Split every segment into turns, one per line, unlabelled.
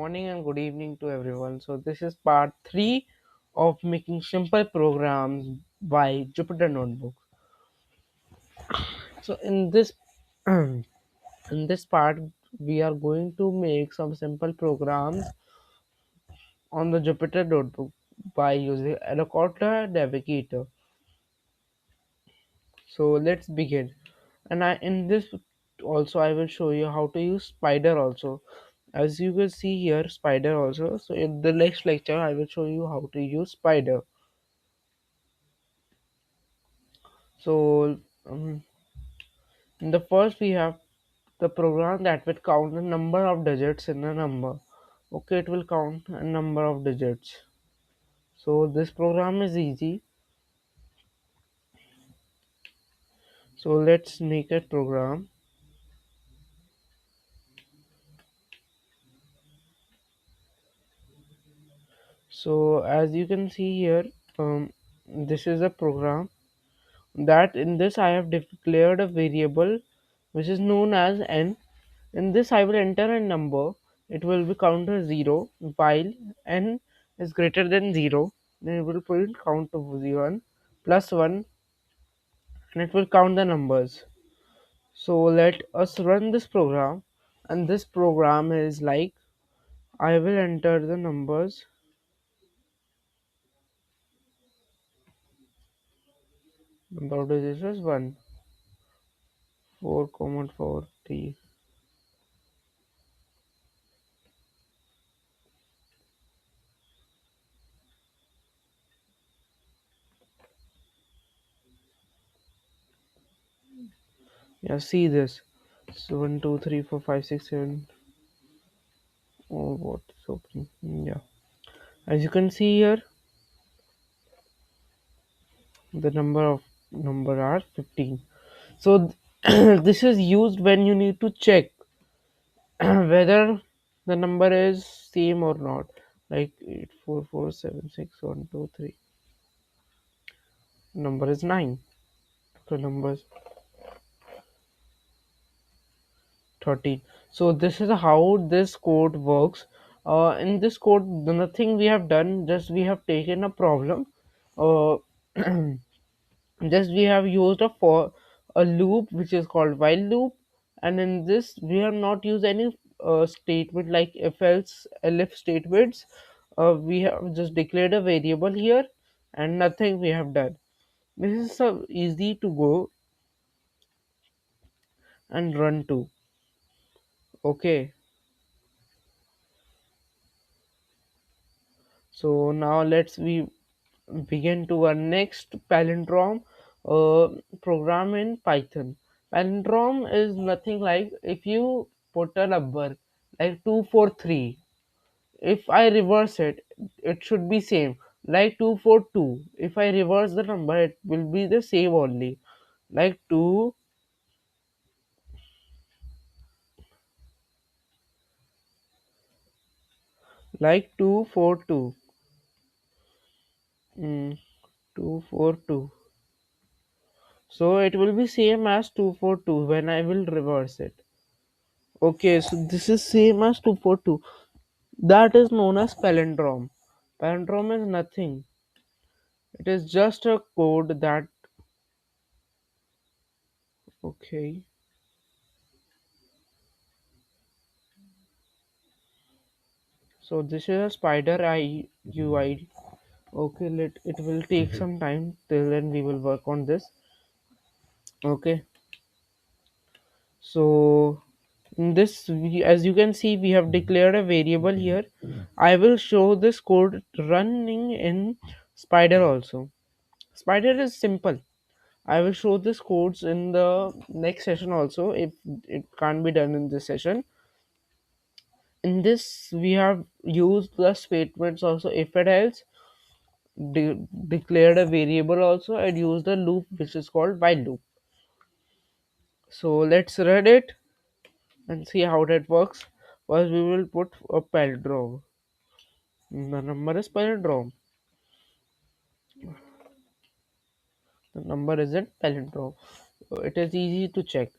morning and good evening to everyone. So this is part 3 of making simple programs by Jupyter Notebook. So in this part we are going to make some simple programs on the Jupyter Notebook by using Helicopter Navigator. So let's begin. And in this also I will show you how to use Spider also. As you can see here, Spider also. So in the next lecture I will show you how to use Spider. So in the first we have the program that will count the number of digits in a number. Okay, it will count a number of digits. So this program is easy. So let's make a program. So as you can see here, this is a program that in this I have declared a variable which is known as n. In this I will enter a number. It will be counted 0 while n is greater than 0. Then it will print count to 1 plus 1 and it will count the numbers. So let us run this program, and this program is like I will enter the numbers. Number of digits is 1, 4, 4, 3. Yeah, see this. So 1, 2, 3, 4, 5, 6, 7. Oh, what is opening? Yeah. As you can see here, the number are 15. So this is used when you need to check whether the number is same or not, like 8, 4, 4, 7, 6, 1, 2, 3. Number is 9. So number is 13. So this is how this code works. In this code, nothing we have done, just we have taken a problem, uh, just we have used a loop which is called while loop, and in this we have not used any statement like if else elif statements. We have just declared a variable here and nothing we have done. This is so easy to go and run to. Okay, so now let's we begin to our next palindrome program in Python. Palindrome is nothing like if you put a number like 243. If I reverse it, it should be same like 242. If I reverse the number, it will be the same only like 242. 242. So it will be same as 242 when I will reverse it. Okay, so this is same as 242. That is known as palindrome. Palindrome is nothing. It is just a code that. Okay. So this is a spider UI. Okay, let it will take some time. Till then we will work on this. Okay. So in this as you can see we have declared a variable here. I will show this code running in spider also. Spider is simple. I will show this codes in the next session also if it can't be done in this session. In this we have used the statements also if it else, declared a variable also, and used the loop which is called while loop. So let's run it and see how that works. First we will put a palindrome. The number is palindrome. The number isn't palindrome. So it is easy to check.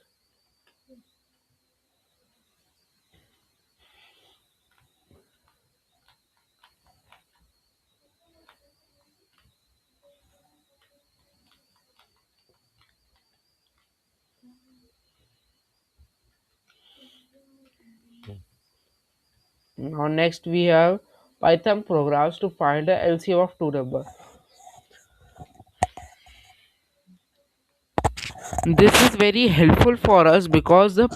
Now next we have Python programs to find the LCM of two numbers. This is very helpful for us because the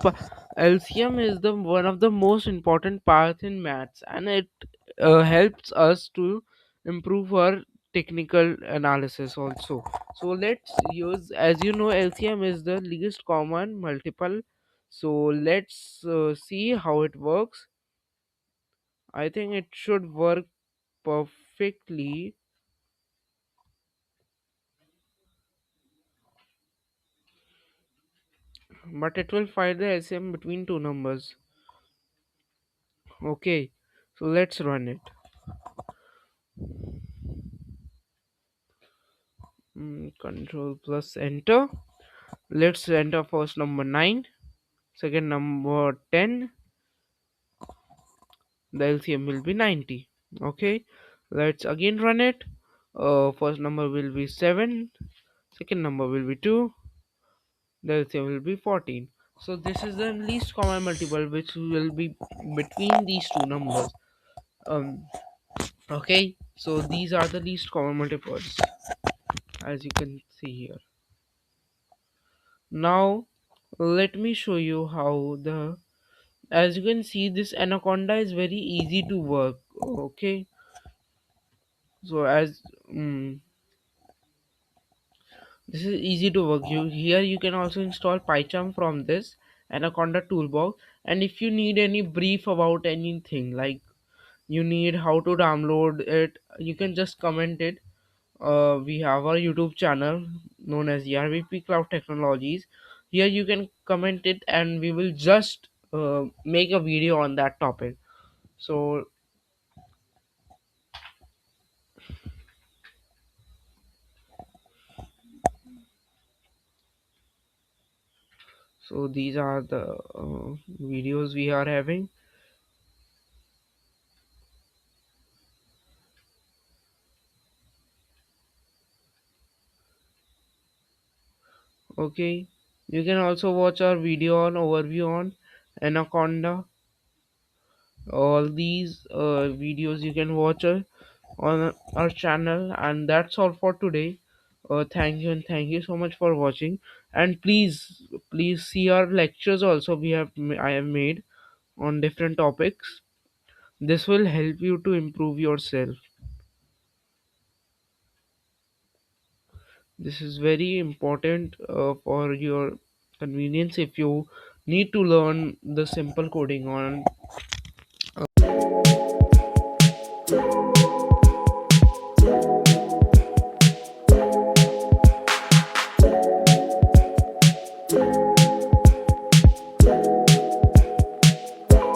LCM is the one of the most important parts in maths, and it helps us to improve our technical analysis also. So let's use, as you know, LCM is the least common multiple. So let's see how it works. I think it should work perfectly, but it will find the LCM between two numbers. Okay, so let's run it. Control plus enter. Let's enter first number 9, second number 10. The LCM will be 90. Okay, let's again run it. First number will be 7, second number will be 2, the LCM will be 14. So this is the least common multiple which will be between these two numbers. um okay, so these are the least common multiples, as you can see here. Now let me show you how the, as you can see, this anaconda is very easy to work. Okay, so as this is easy to work, you here you can also install PyCharm from this anaconda toolbox. And if you need any brief about anything, like you need how to download it, you can just comment it. We have our YouTube channel known as ERVP Cloud Technologies. Here you can comment it and we will just make a video on that topic. So these are the videos we are having. Okay, you can also watch our video on overview on anaconda. All these videos you can watch on our channel. And that's all for today. Thank you, and thank you so much for watching. And please see our lectures also. I have made on different topics. This will help you to improve yourself. This is very important for your convenience if you need to learn the simple coding on.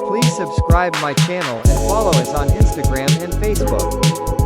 Please subscribe my channel and follow us on Instagram and Facebook.